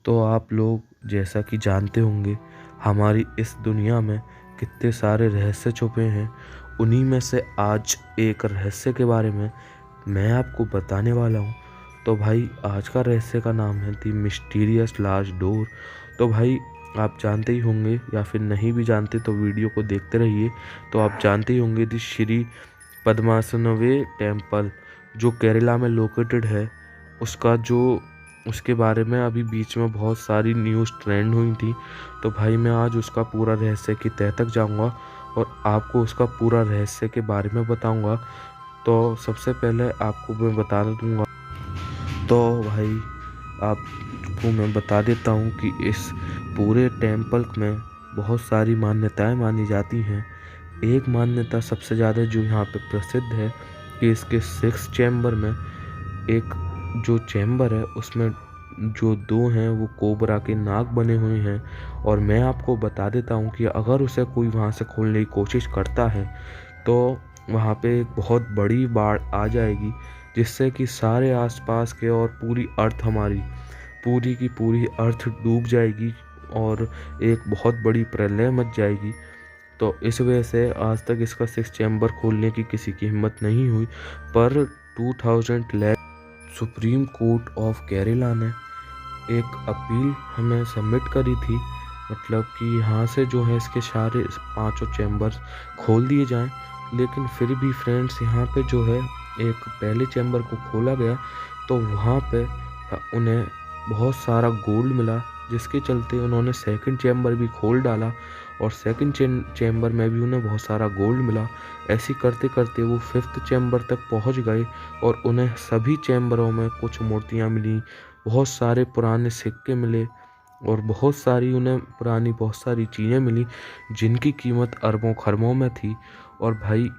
तो आप लोग जैसा कि जानते होंगे हमारी इस दुनिया में कितने सारे रहस्य छुपे हैं। उन्हीं में से आज एक रहस्य के बारे में मैं आपको बताने वाला हूँ। तो भाई आज का रहस्य का नाम है दी मिस्टीरियस लार्ज डोर। तो भाई आप जानते ही होंगे या फिर नहीं भी जानते तो वीडियो को देखते रहिए। तो आप जानते ही होंगे दी श्री पद्मासनवे टेम्पल जो केरला में लोकेटेड है, उसका जो उसके बारे में अभी बीच में बहुत सारी न्यूज़ ट्रेंड हुई थी। तो भाई मैं आज उसका पूरा रहस्य की तह तक जाऊंगा और आपको उसका पूरा रहस्य के बारे में बताऊंगा। तो सबसे पहले आपको मैं बता दूंगा, तो भाई आपको मैं बता देता हूँ कि इस पूरे टेम्पल में बहुत सारी मान्यताएं मानी जाती हैं। एक मान्यता सबसे ज़्यादा जो यहाँ पे प्रसिद्ध है कि इसके 6 चैम्बर में एक जो चैम्बर है उसमें जो 2 हैं वो कोबरा के नाग बने हुए हैं। और मैं आपको बता देता हूँ कि अगर उसे कोई वहाँ से खोलने की कोशिश करता है तो वहाँ पे एक बहुत बड़ी बाढ़ आ जाएगी, जिससे कि सारे आसपास के और पूरी अर्थ हमारी पूरी की पूरी अर्थ डूब जाएगी और एक बहुत बड़ी प्रलय मच जाएगी। तो इस वजह से आज तक इसका 6 चैम्बर खोलने की किसी की हिम्मत नहीं हुई। पर 2011 सुप्रीम कोर्ट ऑफ केरला ने एक अपील हमें सबमिट करी थी, मतलब कि यहाँ से जो है इसके सारे 5 चैम्बर खोल दिए जाएं। लेकिन फिर भी फ्रेंड्स यहाँ पे जो है एक पहले चैम्बर को खोला गया तो वहाँ पे उन्हें बहुत सारा गोल्ड मिला, जिसके चलते उन्होंने सेकंड चैम्बर भी खोल डाला और सेकंड चैम्बर में भी उन्हें बहुत सारा गोल्ड मिला। ऐसे करते करते वो 5th चैम्बर तक पहुंच गए और उन्हें सभी चैम्बरों में कुछ मूर्तियां मिली, बहुत सारे पुराने सिक्के मिले और बहुत सारी उन्हें पुरानी बहुत सारी चीज़ें मिली जिनकी कीमत अरबों खरबों में थी। और भाई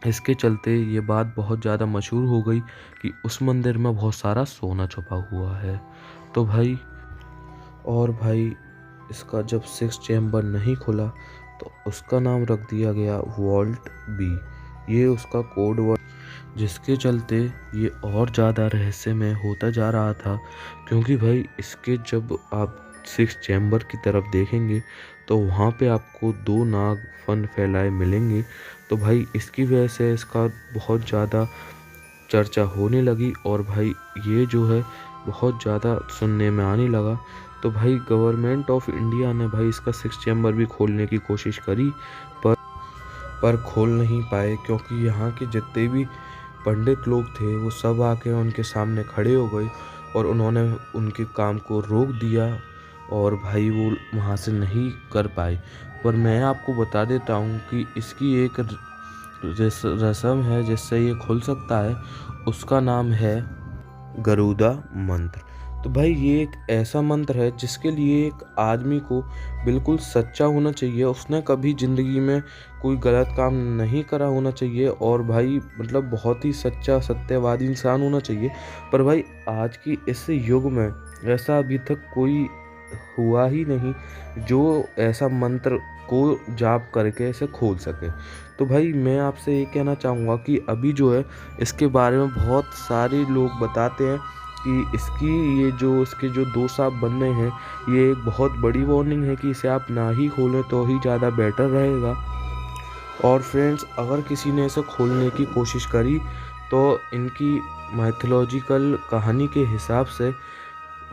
इसके चलते ये बात बहुत ज़्यादा मशहूर हो गई कि उस मंदिर में बहुत सारा सोना छुपा हुआ है। तो भाई इसका जब 6 चैम्बर नहीं खुला तो उसका नाम रख दिया गया वॉल्ट बी। ये उसका कोड वर्ड, जिसके चलते ये और ज़्यादा रहस्यमय होता जा रहा था। क्योंकि भाई इसके जब आप 6 चैम्बर की तरफ देखेंगे तो वहाँ पे आपको 2 नाग फन फैलाए मिलेंगे। तो भाई इसकी वजह से इसका बहुत ज़्यादा चर्चा होने लगी और भाई ये जो है बहुत ज़्यादा सुनने में आने लगा। तो भाई गवर्नमेंट ऑफ इंडिया ने भाई इसका 6 चैम्बर भी खोलने की कोशिश करी पर खोल नहीं पाए, क्योंकि यहाँ के जितने भी पंडित लोग थे वो सब आके उनके सामने खड़े हो गए और उन्होंने उनके काम को रोक दिया और भाई वो वहाँ से नहीं कर पाए। पर मैं आपको बता देता हूँ कि इसकी एक रस्म है जिससे ये खुल सकता है, उसका नाम है गरुड़ा मंत्र। तो भाई ये एक ऐसा मंत्र है जिसके लिए एक आदमी को बिल्कुल सच्चा होना चाहिए, उसने कभी ज़िंदगी में कोई गलत काम नहीं करा होना चाहिए और भाई मतलब बहुत ही सच्चा सत्यवादी इंसान होना चाहिए। पर भाई आज की इस युग में ऐसा अभी तक कोई हुआ ही नहीं जो ऐसा मंत्र को जाप करके इसे खोल सके। तो भाई मैं आपसे ये कहना चाहूँगा कि अभी जो है इसके बारे में बहुत सारे लोग बताते हैं कि इसके जो 2 सांप बन रहे हैं ये एक बहुत बड़ी वार्निंग है कि इसे आप ना ही खोलें तो ही ज़्यादा बेटर रहेगा। और फ्रेंड्स अगर किसी ने इसे खोलने की कोशिश करी तो इनकी माइथोलॉजिकल कहानी के हिसाब से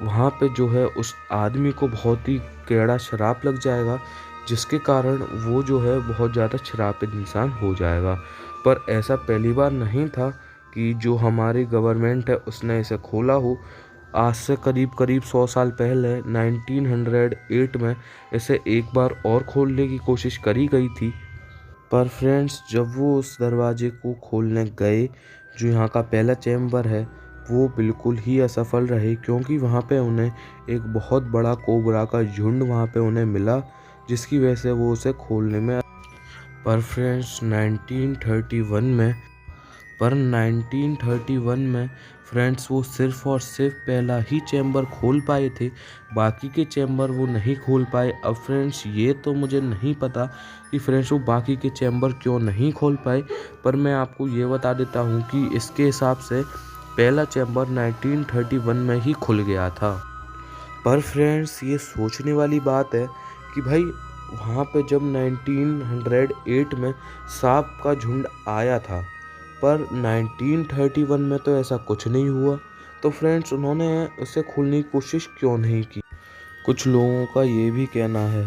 वहाँ पे जो है उस आदमी को बहुत ही कैड़ा श्राप लग जाएगा, जिसके कारण वो जो है बहुत ज़्यादा श्रापित इंसान हो जाएगा। पर ऐसा पहली बार नहीं था कि जो हमारी गवर्नमेंट है उसने इसे खोला हो। आज से करीब करीब 100 साल पहले 1908 में इसे एक बार और खोलने की कोशिश करी गई थी। पर फ्रेंड्स जब वो उस दरवाजे को खोलने गए जो यहाँ का पहला चैम्बर है, वो बिल्कुल ही असफल रहे, क्योंकि वहाँ पे उन्हें एक बहुत बड़ा कोबरा का झुंड वहाँ पे उन्हें मिला, जिसकी वजह से वो उसे खोलने में पर फ्रेंड्स 1931 में फ्रेंड्स वो सिर्फ और सिर्फ पहला ही चैम्बर खोल पाए थे, बाकी के चैम्बर वो नहीं खोल पाए। अब फ्रेंड्स ये तो मुझे नहीं पता कि फ्रेंड्स वो बाकी के चैम्बर क्यों नहीं खोल पाए, पर मैं आपको ये बता देता हूँ कि इसके हिसाब से पहला चैम्बर 1931 में ही खुल गया था। पर फ्रेंड्स ये सोचने वाली बात है कि भाई वहाँ पे जब 1908 में सांप का झुंड आया था, पर 1931 में तो ऐसा कुछ नहीं हुआ। तो फ्रेंड्स उन्होंने उसे खोलने की कोशिश क्यों नहीं की? कुछ लोगों का ये भी कहना है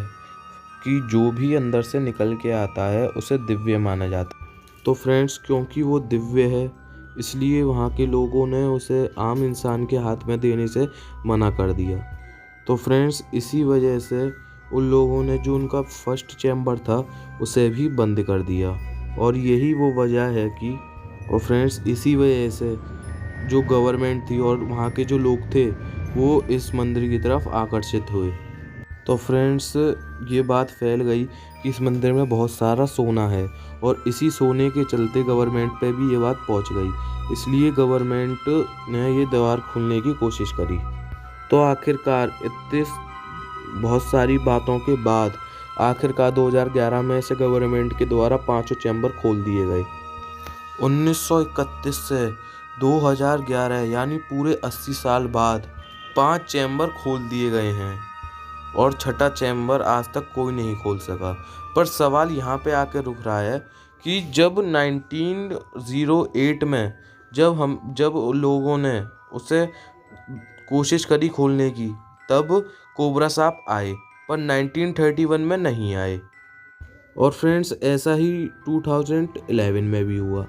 कि जो भी अंदर से निकल के आता है उसे दिव्य माना जाता है। तो फ्रेंड्स क्योंकि वो दिव्य है, इसलिए वहाँ के लोगों ने उसे आम इंसान के हाथ में देने से मना कर दिया। तो फ्रेंड्स इसी वजह से उन लोगों ने जो उनका फर्स्ट चैम्बर था उसे भी बंद कर दिया, और यही वो वजह है कि और फ्रेंड्स इसी वजह से जो गवर्नमेंट थी और वहाँ के जो लोग थे वो इस मंदिर की तरफ आकर्षित हुए। तो फ्रेंड्स ये बात फैल गई कि इस मंदिर में बहुत सारा सोना है, और इसी सोने के चलते गवर्नमेंट पे भी ये बात पहुंच गई, इसलिए गवर्नमेंट ने ये द्वार खोलने की कोशिश करी। तो आखिरकार इतने बहुत सारी बातों के बाद आखिरकार 2011 में इसे गवर्नमेंट के द्वारा 5 चैम्बर खोल दिए गए। 1931 से 2011 यानी पूरे 80 साल बाद 5 चैम्बर खोल दिए गए हैं, और छठा चैम्बर आज तक कोई नहीं खोल सका। पर सवाल यहाँ पे आके रुक रहा है कि जब 1908 में जब लोगों ने उसे कोशिश करी खोलने की, तब कोबरा सांप आए, पर 1931 में नहीं आए। और फ्रेंड्स ऐसा ही 2011 में भी हुआ।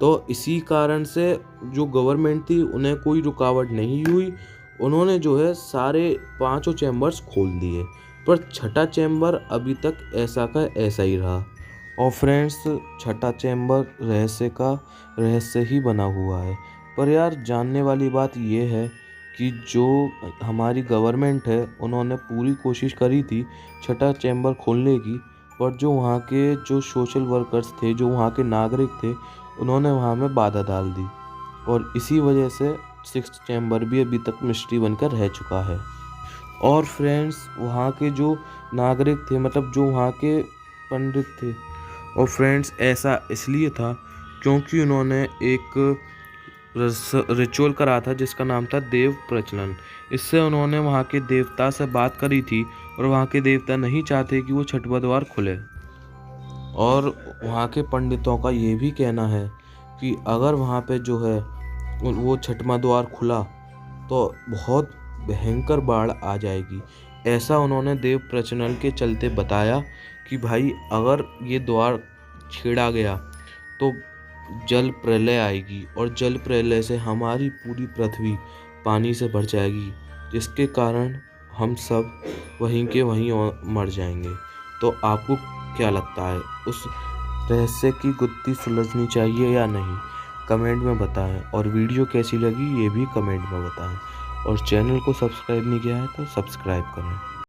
तो इसी कारण से जो गवर्नमेंट थी उन्हें कोई रुकावट नहीं हुई, उन्होंने जो है सारे 5 चैम्बर्स खोल दिए, पर छठा चैम्बर अभी तक ऐसा का ऐसा ही रहा। और फ्रेंड्स छठा चैम्बर रहस्य ही बना हुआ है। पर यार जानने वाली बात ये है कि जो हमारी गवर्नमेंट है उन्होंने पूरी कोशिश करी थी छठा चैम्बर खोलने की, पर जो वहाँ के जो सोशल वर्कर्स थे, जो वहाँ के नागरिक थे, उन्होंने वहाँ में बाधा डाल दी, और इसी वजह से 6th चैम्बर भी अभी तक मिस्ट्री बनकर रह चुका है। और फ्रेंड्स वहाँ के जो नागरिक थे, मतलब जो वहाँ के पंडित थे, और फ्रेंड्स ऐसा इसलिए था क्योंकि उन्होंने एक रिचुअल करा था जिसका नाम था देव प्रचलन। इससे उन्होंने वहाँ के देवता से बात करी थी, और वहाँ के देवता नहीं चाहते कि वो छठवां द्वार खुले। और वहाँ के पंडितों का ये भी कहना है कि अगर वहाँ पे जो है वो छठवां द्वार खुला तो बहुत भयंकर बाढ़ आ जाएगी। ऐसा उन्होंने देव प्रचलन के चलते बताया कि भाई अगर ये द्वार छेड़ा गया तो जल प्रलय आएगी, और जल प्रलय से हमारी पूरी पृथ्वी पानी से भर जाएगी, जिसके कारण हम सब वहीं के वहीं मर जाएंगे। तो आपको क्या लगता है, उस रहस्य की गुत्थी सुलझनी चाहिए या नहीं? कमेंट में बताएं, और वीडियो कैसी लगी ये भी कमेंट में बताएं, और चैनल को सब्सक्राइब नहीं किया है तो सब्सक्राइब करें।